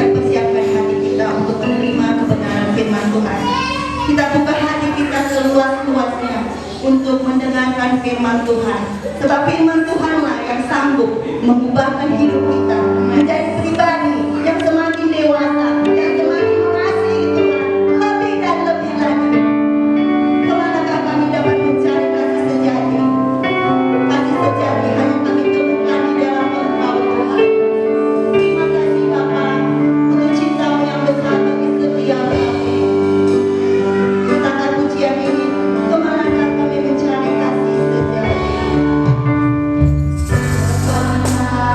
kita persiapkan hati kita untuk menerima kebenaran firman Tuhan. Kita buka hati kita seluas-luasnya untuk mendengarkan firman Tuhan. Sebab firman Tuhanlah yang sanggup mengubahkan hidup kita menjadi pribadi yang semakin dewasa, yang semakin mengasihi Tuhan lebih dan lebih lagi. Kemanakah kami dapat mencari kasih sejati? Kasih sejati hanya kami temukan di dalam Engkau Tuhan. Terima kasih Bapa untuk cinta-Mu yang besar bagi setiap kami. Katakan pujian ini, kemanakah kami mencari kasih sejati? Kemanakah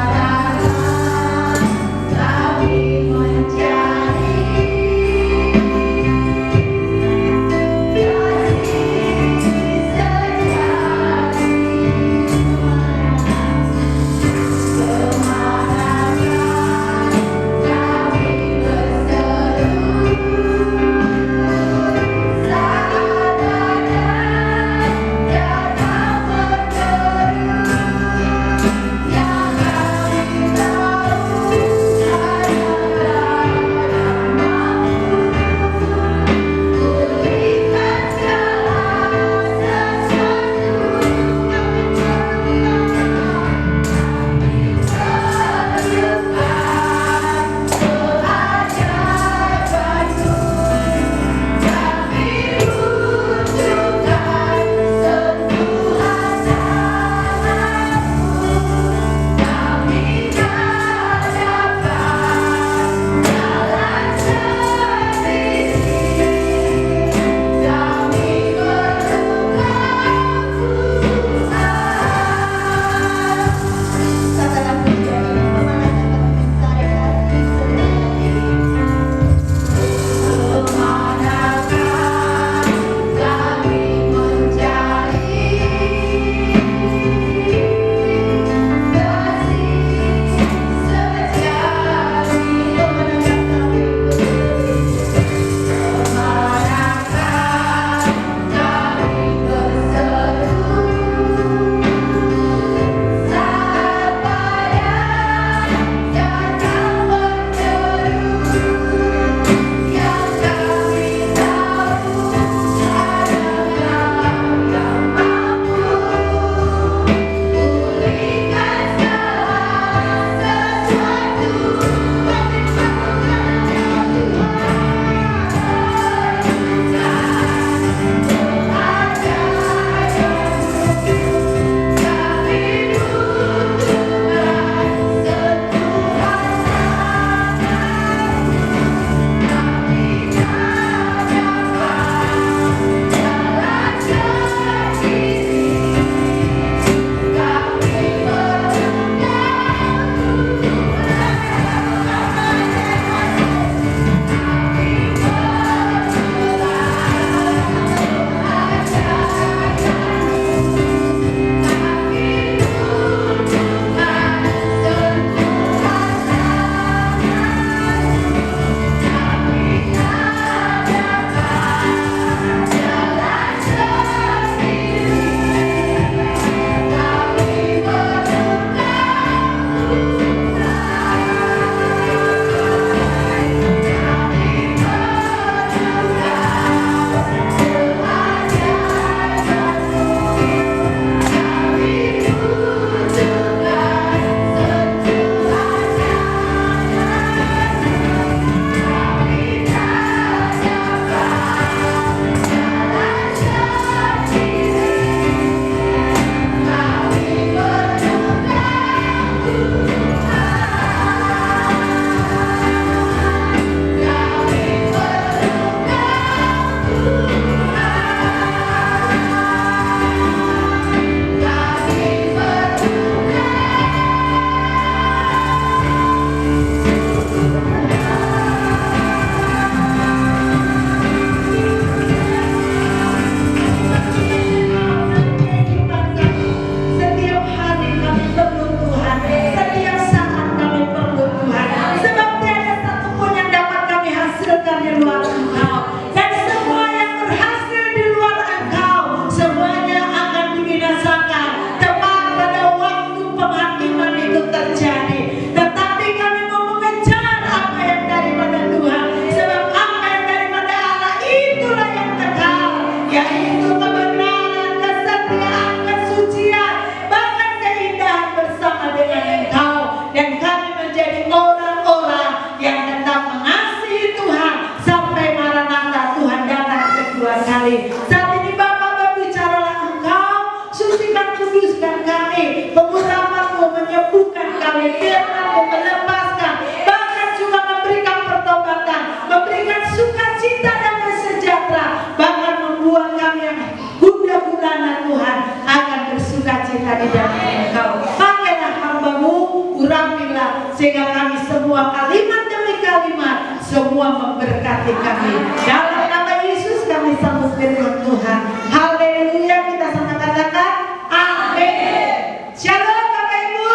kalimat semua memberkati kami. Dalam nama Yesus kami sambut firman Tuhan. Haleluya, kita sama katakan amin. Shalom Bapak Ibu.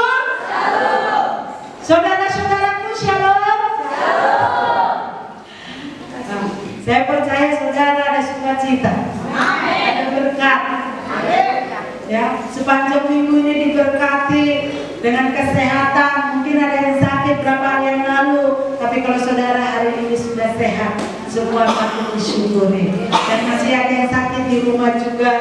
Shalom. Saudara-saudaraku, shalom. Shalom. Saya percaya saudara ada sukacita. Amin. Ada berkat. Amin. Ya, sepanjang minggu ini diberkati dengan kesehatan. Mungkin ada yang sakit berapa hari yang lalu, tapi kalau saudara hari ini sudah sehat, semua patut disyukuri. Dan masih ada yang sakit di rumah juga,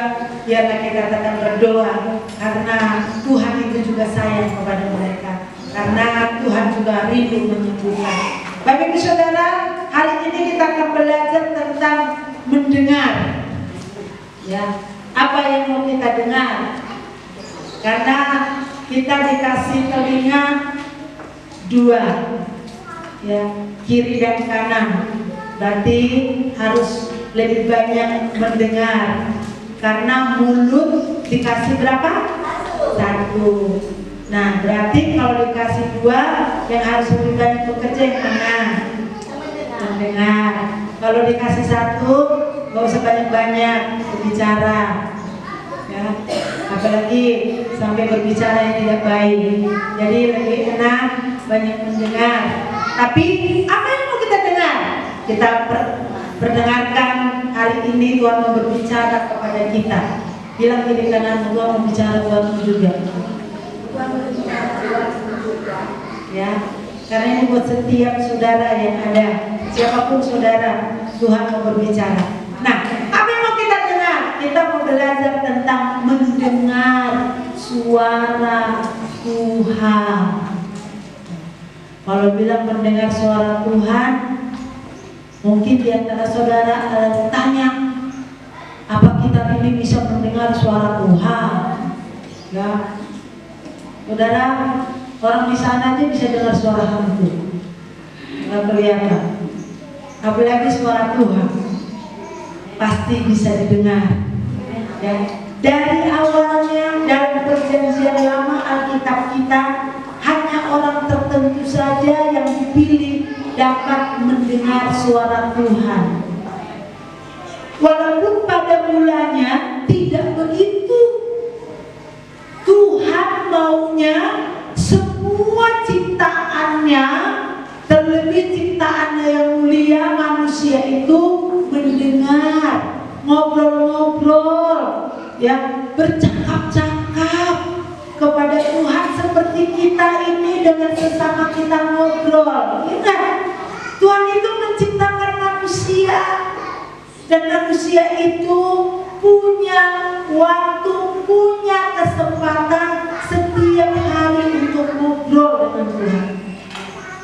biarlah kita tetap berdoa, karena Tuhan itu juga sayang kepada mereka, karena Tuhan juga rindu menyembuhkan. Bapak Ibu Saudara, hari ini kita akan belajar tentang mendengar. Ya, apa yang mau kita dengar? Karena kita dikasih telinga dua, ya, kiri dan kanan. Berarti harus lebih banyak mendengar. Karena mulut dikasih berapa? Satu. Nah, berarti kalau dikasih dua, yang harus lebih banyak bekerja yang mana? Mendengar. Kalau dikasih satu, nggak usah banyak-banyak berbicara. Ya, apalagi sampai berbicara yang tidak baik. Jadi lebih enak banyak mendengar. Tapi apa yang mau kita dengar? Kita perdengarkan hari ini Tuhan mau berbicara kepada kita. Bilang kiri kanan, Tuhan mau bicara buatmu juga. Ya, karena ini buat setiap saudara yang ada, siapapun saudara, Tuhan mau berbicara. Nah, apa yang mau kita dengar? Kita mau belajar tentang mendengar suara Tuhan. Kalau bilang mendengar suara Tuhan, mungkin di antara saudara tanya, apa kita ini bisa mendengar suara Tuhan? Ya, saudara, orang di sana aja bisa dengar suara hantu, nggak kelihatan. Apalagi suara Tuhan, pasti bisa didengar. Ya, dari awalnya dalam perjanjian lama Alkitab kita, hanya orang tertentu saja yang dipilih dapat mendengar suara Tuhan. Walaupun pada mulanya tidak begitu. Tuhan maunya semua ciptaannya, terlebih ciptaannya yang mulia, manusia itu mendengar, ngobrol-ngobrol, ya, bercakap-cakap kepada Tuhan seperti kita ini dengan sesama kita ngobrol. Ingat, Tuhan itu menciptakan manusia, dan manusia itu punya waktu, punya kesempatan setiap hari untuk ngobrol dengan Tuhan.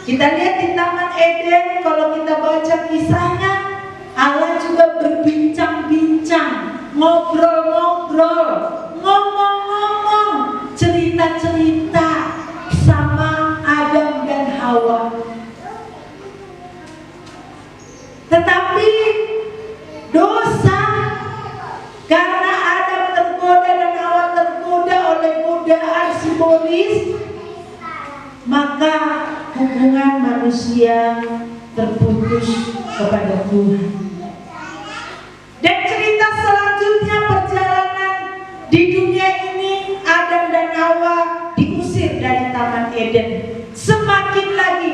Kita lihat di Taman Eden, kalau kita baca kisahnya, Allah juga berbincang-bincang, ngobrol-ngobrol, ngomong-ngomong, cerita-cerita sama Adam dan Hawa. Tetapi dosa, karena Adam tergoda dan Hawa tergoda oleh godaan simbolis, maka hubungan manusia terputus kepada Tuhan. Dan cerita selanjutnya perjalanan di dunia ini, Adam dan Hawa diusir dari Taman Eden. Semakin lagi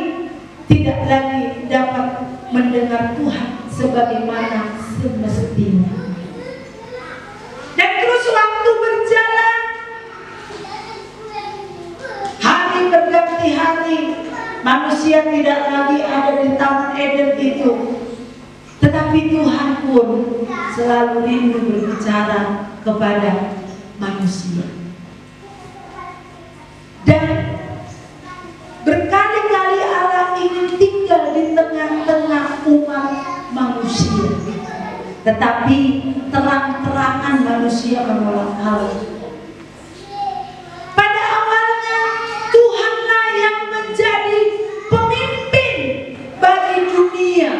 tidak lagi dapat mendengar Tuhan sebagaimana semestinya. Dan terus waktu berjalan, hari berganti hari, manusia tidak lagi ada di Taman Eden itu. Tetapi Tuhan pun selalu rindu berbicara kepada manusia. Dan berkali-kali Allah ingin tinggal di tengah-tengah umat manusia. Tetapi terang-terangan manusia menolak Allah. Pada awalnya Tuhanlah yang menjadi pemimpin bagi dunia.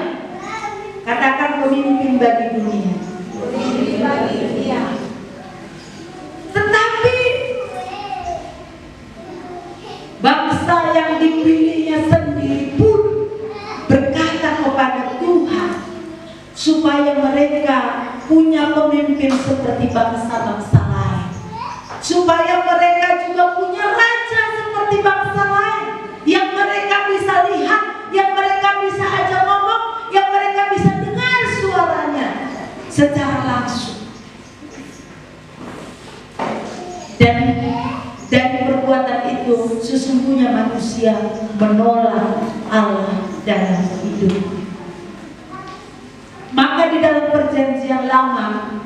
Katakan pemimpin bagi dunia. Pemimpin bagi dunia. Tetapi bangsa yang dipilihnya sendiri pun punya pemimpin seperti bangsa-bangsa lain, supaya mereka juga punya raja seperti bangsa lain, yang mereka bisa lihat, yang mereka bisa ajak ngomong, yang mereka bisa dengar suaranya secara langsung. Dan dari perbuatan itu sesungguhnya manusia menolak Allah dalam hidup. Maka di dalam perjanjian lama,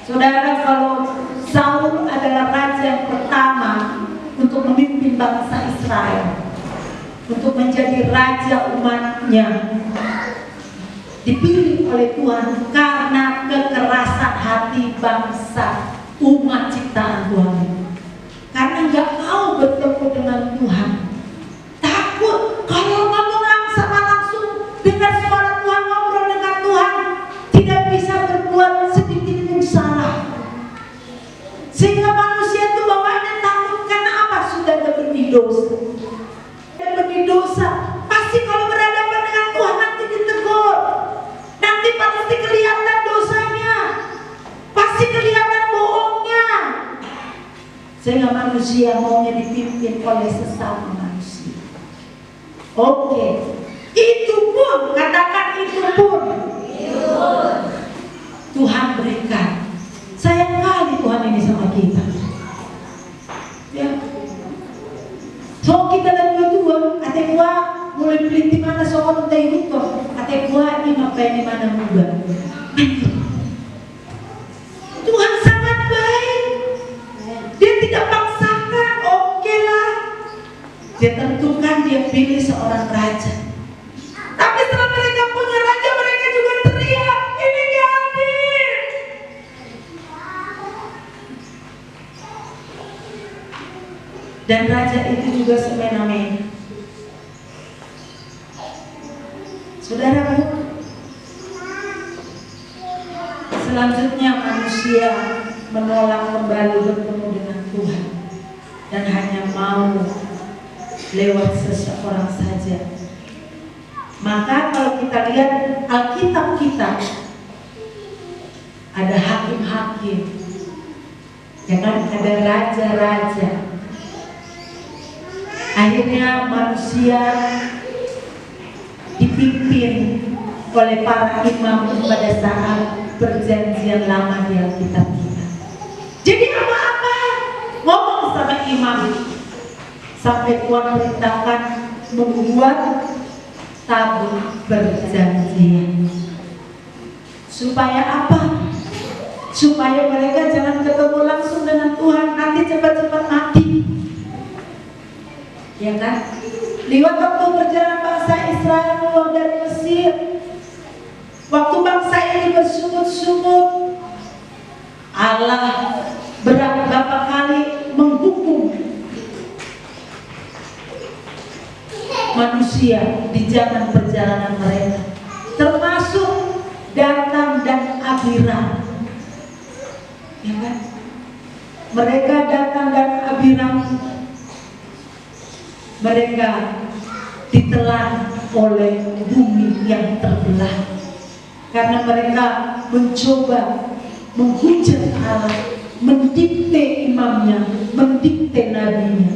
saudara, kalau Saul adalah raja yang pertama untuk memimpin bangsa Israel, untuk menjadi raja umatnya, dipilih oleh Tuhan karena kekerasan hati bangsa umat ciptaan Tuhan, karena nggak mau bertemu dengan Tuhan, takut kalau ngomong sama langsung dengar suara Tuhan, ngobrol dengan Tuhan, tidak bisa berbuat sedikit pun salah, sehingga manusia itu bawaannya takut. Karena apa? Sudah ada benih dosa, pasti kalau berhadapan dengan Tuhan nanti ditegur, nanti pasti kelihatan dosanya, pasti kelihatan bohongnya, sehingga manusia maunya dipimpin oleh sesama manusia. Oke, itu pun, katakan itu pun Tuhan berikan. Sayang kali Tuhan ini sama kita, ya. So kita dan dua-dua, ate gua mulai beli di mana soal teh itu, ate gua ini ngapain di mana juga. Tuhan sangat baik, Dia tidak paksakan, oke lah. Dia tentukan, Dia pilih seorang raja. Tapi setelah mereka punya raja, mereka juga teriak, ini gak adil. Dan raja itu juga semena-mena. Saudara, selanjutnya manusia menolak kembali bertemu dengan Tuhan dan hanya mau lewat seseorang saja. Maka kalau kita lihat Alkitab kita, ada hakim-hakim, ya kan, ada raja-raja. Akhirnya manusia dipimpin oleh para imam pada saat perjanjian lama di Alkitab kita. Jadi apa-apa ngomong sama imam, sampai Tuhan perintahkan membuat tabut perjanjian. Supaya apa? Supaya mereka jangan ketemu langsung dengan Tuhan, nanti cepat-cepat mati, ya kan? Lihat waktu perjalanan bangsa Israel keluar dari Mesir, waktu bangsa ini bersungut-sungut, Allah berapa kali menghukum manusia di zaman perjalanan mereka, termasuk Datang dan Abiram, ya kan? Mereka Datang dan Abiram, mereka ditelan oleh bumi yang terbelah karena mereka mencoba menghujat Allah, mendikte imamnya, mendikte nabinya.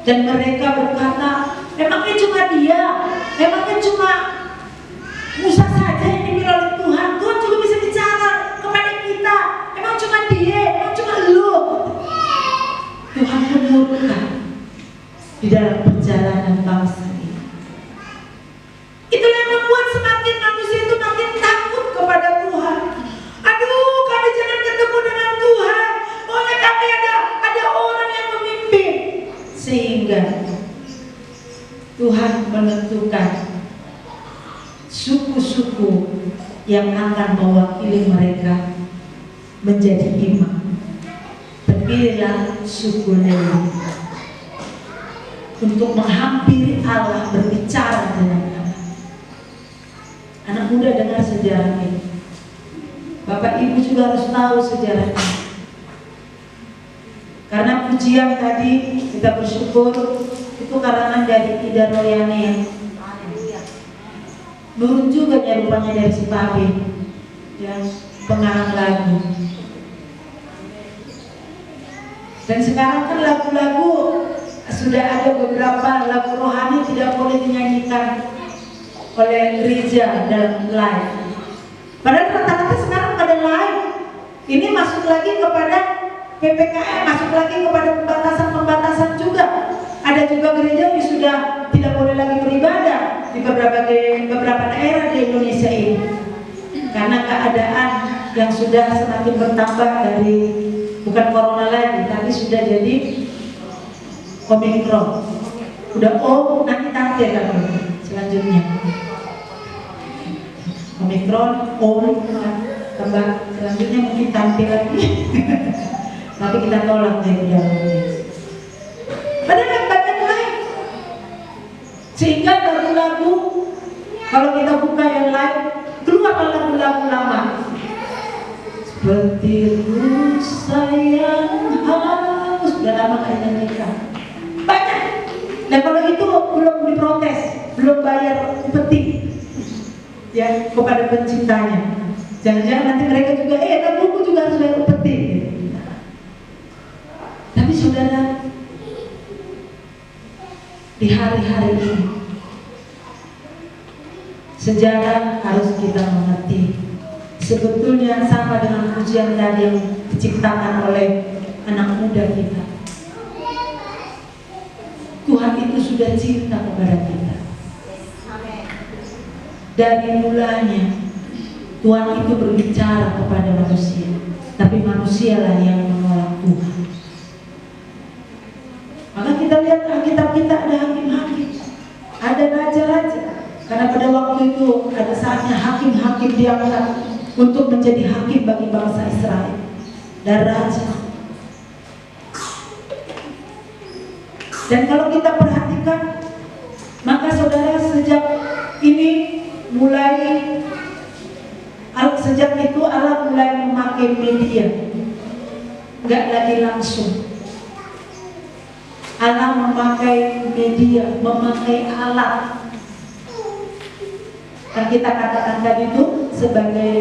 Dan mereka berkata, emangnya cuma dia, emangnya cuma Musa saja yang dipilih oleh Tuhan, Tuhan juga bisa bicara kepada kita, emang cuma dia, emang cuma lu. Tuhan pun murka di dalam perjalanan bangsa ini. Itulah yang membuat semakin manusia itu makin takut kepada Tuhan. Aduh, kami jangan ketemu dengan Tuhan, pokoknya kami ada orang yang memimpin. Sehingga Tuhan menentukan suku-suku yang akan mewakili mereka menjadi imam. Terpilihlah suku Lewi untuk menghampiri Allah, berbicara dengan Allah. Anak muda dengar sejarah ini. Bapak Ibu juga harus tahu sejarahnya. Karena pujian tadi kita bersyukur itu karangan dari Ida Royani. Nurun juga ya rupanya dari si Papi. ya, pengarang lagu. Dan sekarang kan lagu-lagu sudah ada beberapa lagu rohani tidak boleh dinyanyikan oleh gereja dalam live. Padahal rata-rata sekarang pada live. Ini masuk lagi kepada PPKM, masuk lagi kepada pembatasan-pembatasan juga. Ada juga gereja yang sudah tidak boleh lagi beribadah di beberapa daerah di Indonesia ini. Karena keadaan yang sudah semakin bertambah dari bukan corona lagi, tapi sudah jadi Omikron. Udah nanti tampil kan selanjutnya. Omikron, tambah selanjutnya mungkin tampil lagi. Tapi kita tolak dari dalamnya. Padahal banyak lain. Sehingga lagu-lagu kalau kita buka yang lain keluar lagu-lagu lama. Seperti sayang haus, udah lama gak nyanyikan. Banyak. Dan kalau itu belum diprotes, belum bayar upeti ya kepada penciptanya. Jangan-jangan nanti mereka juga laguku juga harus bayar upeti. Tapi saudara, di hari-hari ini sejarah harus kita mengerti. Sebetulnya sama dengan pujian tadi yang diciptakan oleh anak muda kita. Tuhan itu sudah cinta kepada kita. Dari mulanya Tuhan itu berbicara kepada manusia, tapi manusialah yang menolak Tuhan. Maka kita lihat Alkitab kita ada hakim-hakim, ada raja-raja. Karena pada waktu itu ada saatnya hakim-hakim diangkat untuk menjadi hakim bagi bangsa Israel dan raja. Dan kalau kita perhatikan, maka saudara sejak itu Allah mulai memakai media, nggak lagi langsung. Allah memakai media, memakai alat. Dan kita katakan tadi itu sebagai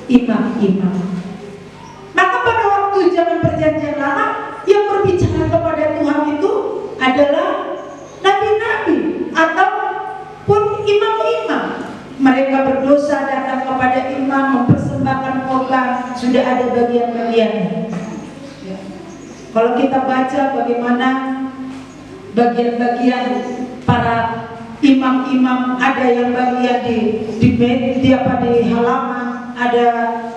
imam-imam. Maka pada waktu zaman perjanjian lama yang berbicara kepada Tuhan itu adalah nabi-nabi ataupun imam-imam. Mereka berdosa datang kepada imam mempersembahkan korban, sudah ada bagian-bagiannya. Kalau kita baca bagaimana bagian-bagian para imam-imam, ada yang bagian di halaman, ada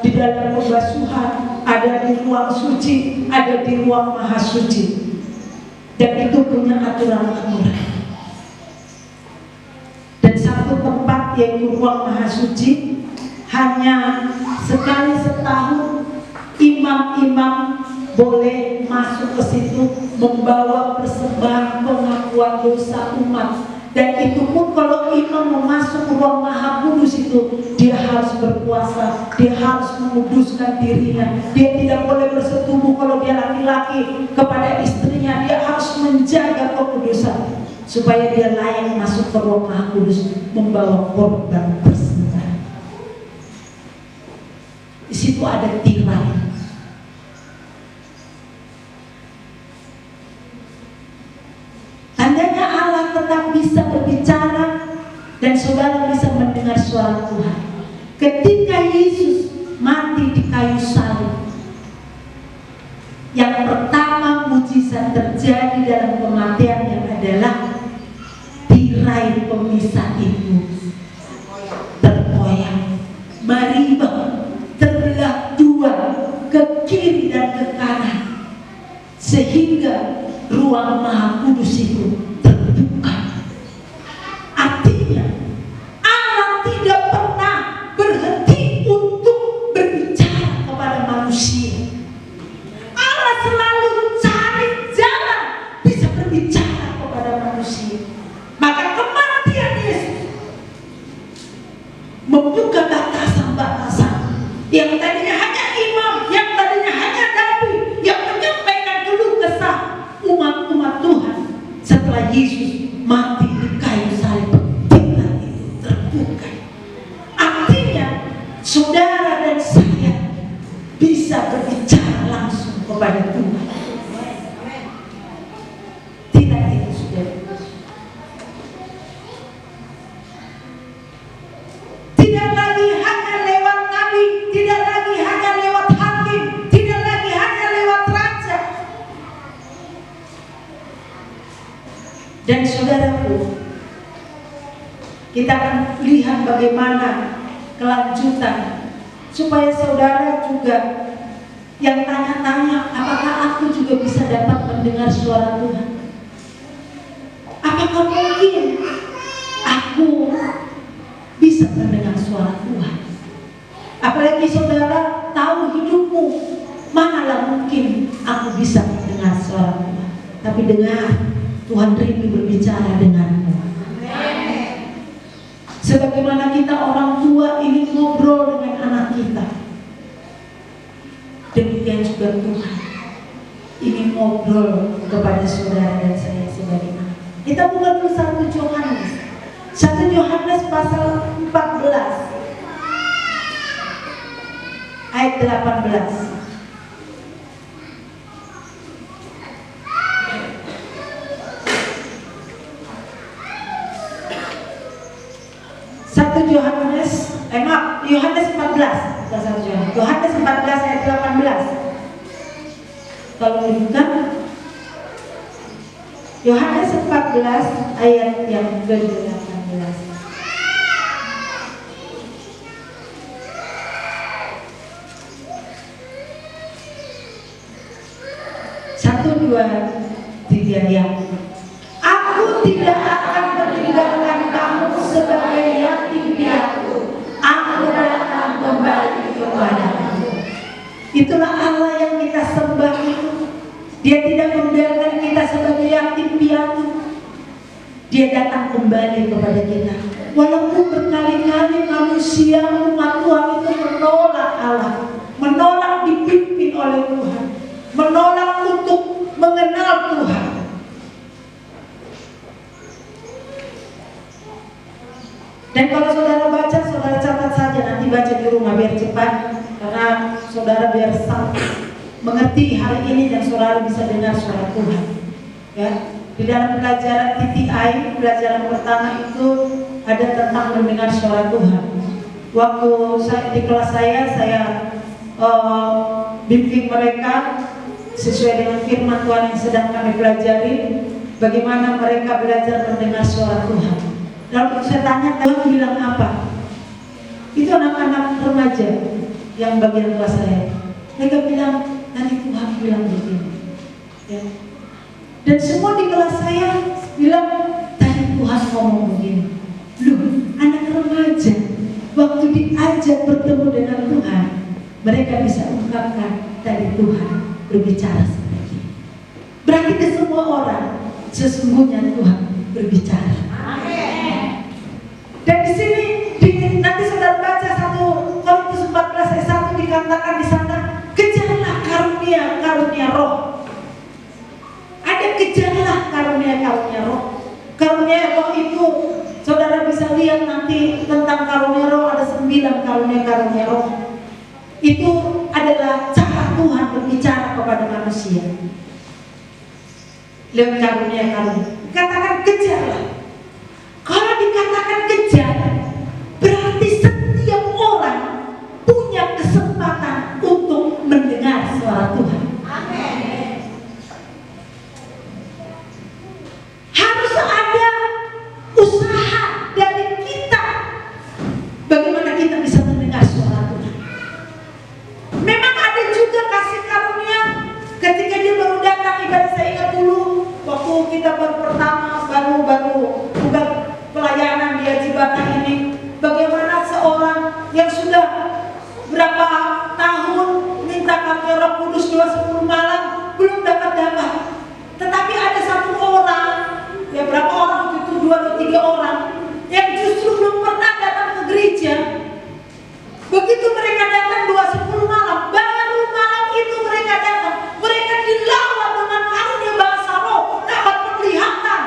di dalam pembasuhan, ada di ruang suci, ada di ruang maha suci. Dan itu punya aturan-aturan. Dan satu tempat yaitu ruang maha suci hanya sekali setahun imam-imam boleh masuk ke situ membawa persembahan pengakuan dosa umat. Dan itu pun kalau imam memasuk ruang maha kudus itu, dia harus berpuasa, dia harus menguduskan dirinya, dia tidak boleh bersetubuh kalau dia laki-laki kepada istrinya, dia harus menjaga kekudusan supaya dia layak masuk ke ruang maha kudus membawa korban persembahan. Di situ ada tirai. Tandanya Allah tetap bisa berbicara dan saudara bisa mendengar suara Tuhan. Ketika Yesus mati di kayu salib, yang pertama mujizat terjadi dalam kematiannya adalah tirai pemisah itu terkoyak, marimbang, terbelah dua ke kiri dan ke kanan, sehingga ruang maha kudus itu terbuka. Artinya Allah tidak pernah berhenti untuk berbicara kepada manusia. Allah selalu cari jalan bisa berbicara kepada manusia. Maka kematian Yesus membuka batasan-batasan yang tadinya hanya imam, yang tadinya hanya nabi, yang menyampaikan keluh kesah umat-umat Tuhan. Setelah Yesus mati di kayu salib, tirai itu terbuka. Artinya saudara dan saudaraku, kita akan lihat bagaimana kelanjutan supaya saudara juga yang tanya-tanya, apakah aku juga bisa dapat mendengar suara Tuhan? Apakah mungkin aku bisa mendengar suara Tuhan? Apalagi saudara tahu hidupmu, manalah mungkin aku bisa mendengar suara Tuhan. Tapi dengar, Tuhan rindu berbicara denganmu. Sebagaimana kita orang tua ingin ngobrol dengan anak kita, demikian juga Tuhan ingin ngobrol kepada saudara dan saya sebagai anak. Kita buka dulu 1 Yohanes. 1 Yohanes pasal 14 ayat 18. 1 Yohanes, Yohanes 14, Yohanes 14 ayat 18. Kalau bukan Yohanes 14 ayat yang ke-18. 1, 2, 3 ya. Aku tidak akan meninggalkan kamu sebagai yatim piatu. Aku datang kembali kepadamu. Itulah Allah yang kita sembah itu. Dia tidak membiarkan kita sebagai yatim piatu. Dia datang kembali kepada kita. Walaupun berkali-kali manusia umat Tuhan itu menolak Allah, menolak dipimpin oleh Tuhan, menolak untuk mengenal Tuhan. Dan kalau saudara baca, saudara catat saja, nanti baca di rumah biar cepat, karena saudara biar mengerti hari ini dan saudara bisa dengar suara Tuhan. Ya, di dalam pelajaran TTI, pelajaran pertama itu ada tentang mendengar suara Tuhan. Waktu di kelas saya bimbing mereka sesuai dengan firman Tuhan yang sedang kami pelajari, bagaimana mereka belajar mendengar suara Tuhan. Lalu saya tanya, Tuhan bilang apa? Itu anak-anak remaja yang bagian kelas saya. Mereka bilang, tadi Tuhan bilang begini. Ya. Dan semua di kelas saya bilang, tadi Tuhan ngomong begini. Loh, anak remaja waktu diajak bertemu dengan Tuhan, mereka bisa ungkapkan tadi Tuhan berbicara seperti ini. Berarti ke semua orang sesungguhnya Tuhan berbicara. Dan di sini nanti saudara baca 1 Korintus 14 ayat 1 dikatakan di sana, kejarlah karunia roh. Ada kejarlah karunia roh. Karunia roh itu saudara bisa lihat nanti tentang karunia roh, ada 9 karunia roh. Itu adalah cara Tuhan berbicara kepada manusia. Lewat karunia. Katakan kejarlah. Kalau dikatakan kejar, berarti setiap orang punya kesempatan untuk mendengar suara Tuhan. Amin. Harus ada usaha dari kita bagaimana kita bisa mendengar suara Tuhan. Memang ada juga kasih karunia ketika dia baru datang. Ibarat saya ingat dulu waktu kita baru bukan pelayanan di Ajibata ini, bagaimana seorang yang sudah berapa tahun minta kami Roh Kudus 2 malam belum dapat. Tetapi ada satu orang, ya berapa orang itu 2 atau 3 orang yang justru belum pernah datang ke gereja. Begitu mereka datang 2 malam, baru malam itu mereka datang. Mereka dilawat dengan karunia bahasa roh, dapat penglihatan.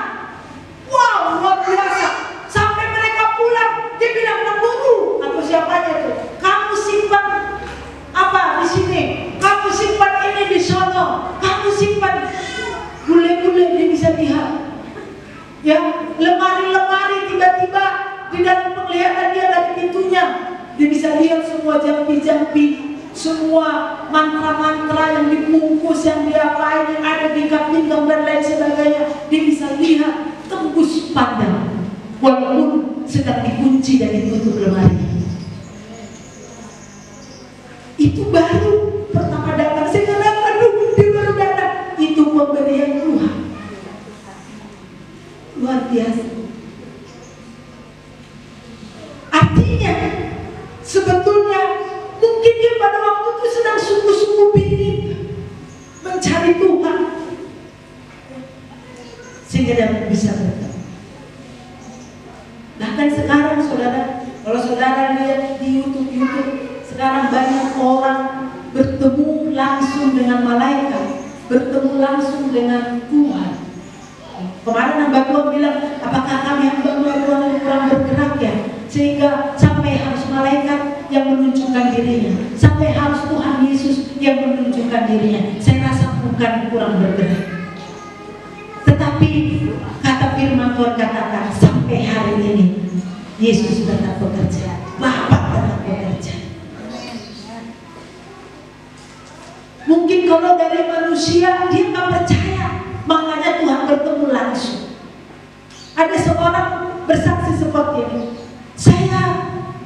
Wow, luar biasa. Sampai mereka pulang, dia bilang menunggu atau siapanya tuh, kamu simpan apa di sini, kamu simpan ini di sono, kamu simpan bule-bule. Dia bisa lihat, ya lemari-lemari tiba-tiba di dalam penglihatan dia dari pintunya, dia bisa lihat semua jampi-jampi, semua mantra-mantra yang dibungkus, yang diapain, yang ada di pinggang dan lain sebagainya. Dia bisa lihat fokus pandang walaupun sedang dikunci dan ditutup lemari. Itu baru pertama datang. Saya katakan, aduh, dia baru datang. Itu pemberian Tuhan. Luar biasa. Artinya, sebetulnya mungkin dia pada waktu itu sedang sungguh-sungguh bingung mencari Tuhan, sehingga dia bisa bertemu. Bahkan sekarang saudara, kalau saudara lihat di YouTube, sekarang banyak orang bertemu langsung dengan malaikat, bertemu langsung dengan Tuhan. Kemarin hamba Tuhan bilang, apakah kami hamba Tuhan kurang bergerak ya, sehingga sampai harus malaikat yang menunjukkan dirinya, sampai harus Tuhan Yesus yang menunjukkan dirinya. Saya rasa bukan kurang bergerak, tetapi kata firman Tuhan katakan, sampai hari ini Yesus tetap bekerja, Bapa tetap bekerja. Mungkin kalau dari manusia dia nggak percaya, makanya Tuhan bertemu langsung. Ada seorang bersaksi seperti ini, saya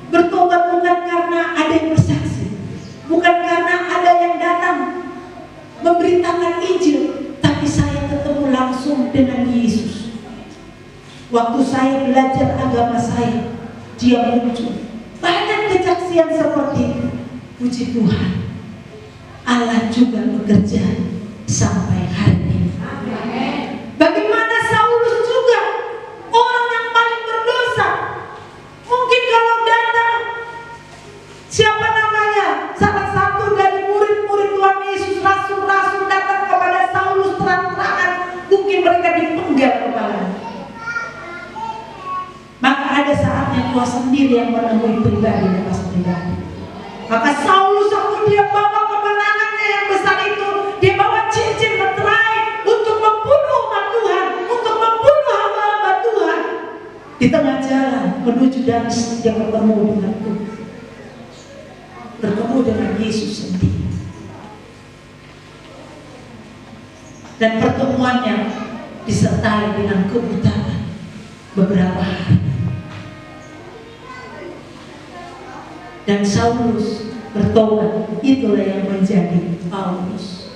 bertobat bukan karena ada yang bersaksi, bukan karena ada yang datang memberitakan Injil, tapi saya ketemu langsung dengan Yesus. Waktu saya belajar agama saya, dia muncul. Banyak kesaksian seperti itu. Puji Tuhan, Allah juga bekerja sampai hari ini. Bagaimana Saulus juga, orang yang paling berdosa. Mungkin kalau datang, siapa namanya, salah satu dari murid-murid Tuhan Yesus, rasul-rasul datang kepada Saulus terang-terangan, mungkin mereka dipenggal kepala. Maka ada saatnya Tuhan sendiri yang menemui pribadi lepas pribadi. Maka Saulus waktu dia bawa kemenangannya yang besar itu, dia bawa cincin meterai untuk membunuh umat Tuhan, untuk membunuh hamba-hamba Tuhan. Di tengah jalan menuju Damaskus dia bertemu dengan Tuhan, bertemu dengan Yesus sendiri. Dan pertemuannya disertai dengan kebutaan beberapa hari. Dan Saulus bertobat, itulah yang menjadi Paulus.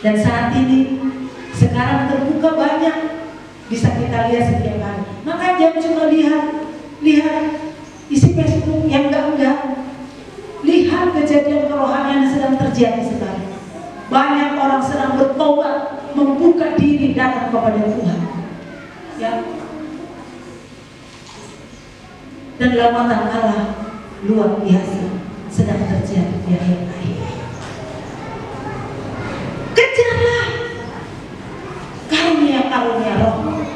Dan saat ini sekarang terbuka banyak, bisa kita lihat setiap hari. Maka jangan cuma lihat isi Facebook yang enggak. Lihat kejadian kerohanian yang sedang terjadi sekarang. Banyak orang sedang bertobat, membuka diri datang kepada Tuhan. Ya. Dan lawatan Allah luar biasa sedang terjadi di akhir-akhir. Kejarlah karunia roh.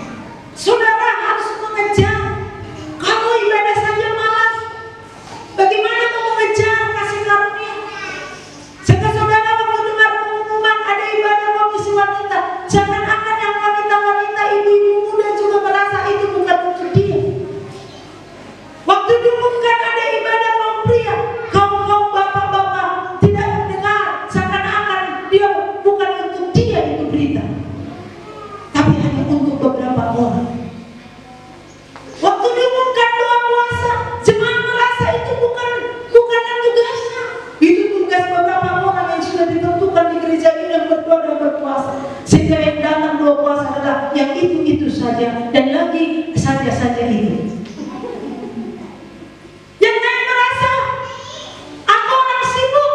Saudara harus mengejar. Kalau ibadah saja malas, bagaimana mau mengejar kasih karunia? Sehingga saudara waktu dengar pengumuman ada ibadah komisi wanita, jangan akan yang wanita-wanita, ibu-ibu muda juga merasa itu bukan untuk dia. Waktu diumumkan ada ibadah kaum pria, kaum bapak-bapak tidak mendengar, seakan-akan dia bukan untuk dia itu berita, tapi hanya untuk beberapa orang. Waktu diumumkan doa puasa, jemaat merasa itu bukan tugasnya. Itu tugas beberapa orang yang sudah ditentukan di gereja ini yang berdoa dan berpuasa. Sehingga yang datang doa puasa adalah yang itu saja dan lagi saja itu. Yang lain merasa aku orang sibuk.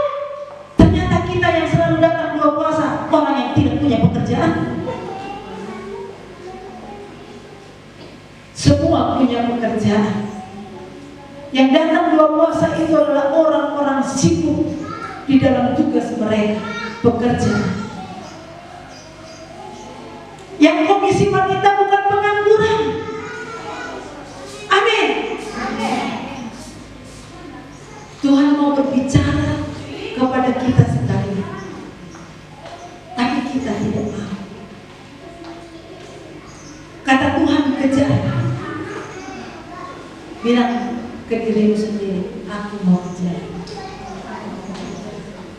Ternyata kita yang selalu datang doa puasa orang yang tidak punya pekerjaan. Semua punya pekerjaan. Yang datang doa puasa itu adalah orang-orang sibuk di dalam tugas mereka bekerja. Yang komisi wanita bukan pengangguran. Amin. Tuhan mau berbicara kepada kita sekali, tapi kita tidak mau. Kata Tuhan, kejar. Bilang ke dirimu sendiri, aku mau kejar.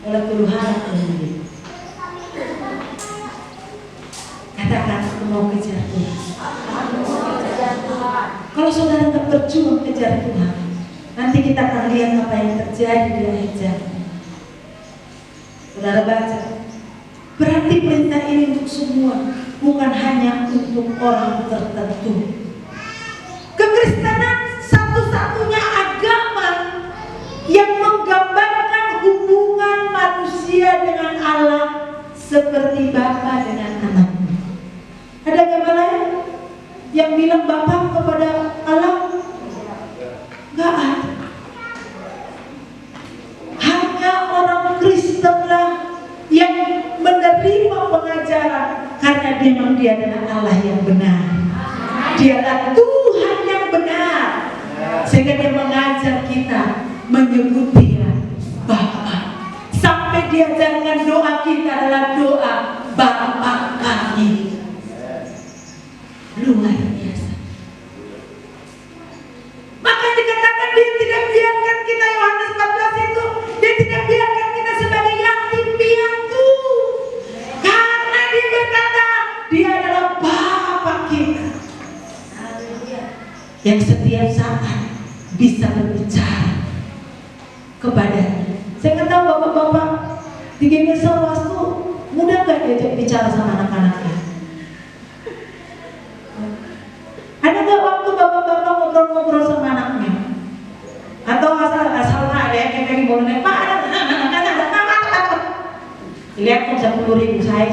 Oleh Tuhan sendiri. Katakan, aku mau kejar Tuhan. Kalau saudara nggak berjuang kejar Tuhan, nanti kita akan lihat apa yang terjadi di akhir zaman. Saudara baca, berarti perintah ini untuk semua, bukan hanya untuk orang tertentu. Kekristenan satu-satunya agama yang menggambarkan hubungan manusia dengan Allah seperti bapa dengan anaknya. Ada agama lain yang bilang bapa kepada Allah? Gak ada. Hanya orang Kristenlah yang menerima pengajaran karena memang dia adalah Allah yang benar. Dialah Tuhan yang benar, sehingga dia mengajar kita menyebut dia Bapa. Sampai diajarkan doa kita adalah doa Bapa kami. Luar biasa. Maka dikatakan dia tidak biarkan kita, Yohanes 14 itu, dia tidak biarkan kita sebagai yatim piatu, karena dia berkata dia adalah Bapa kita yang setiap saat bisa berbicara kepadanya. Saya nggak tahu bapak-bapak di Genesia Wastu mudah nggak diajak bicara sama anak-anaknya? Ada nggak waktu bapak-bapak ngobrol-ngobrol sama anaknya? Atau asal ada yang kayak gini boleh pak ada lihat kok 10.000 saya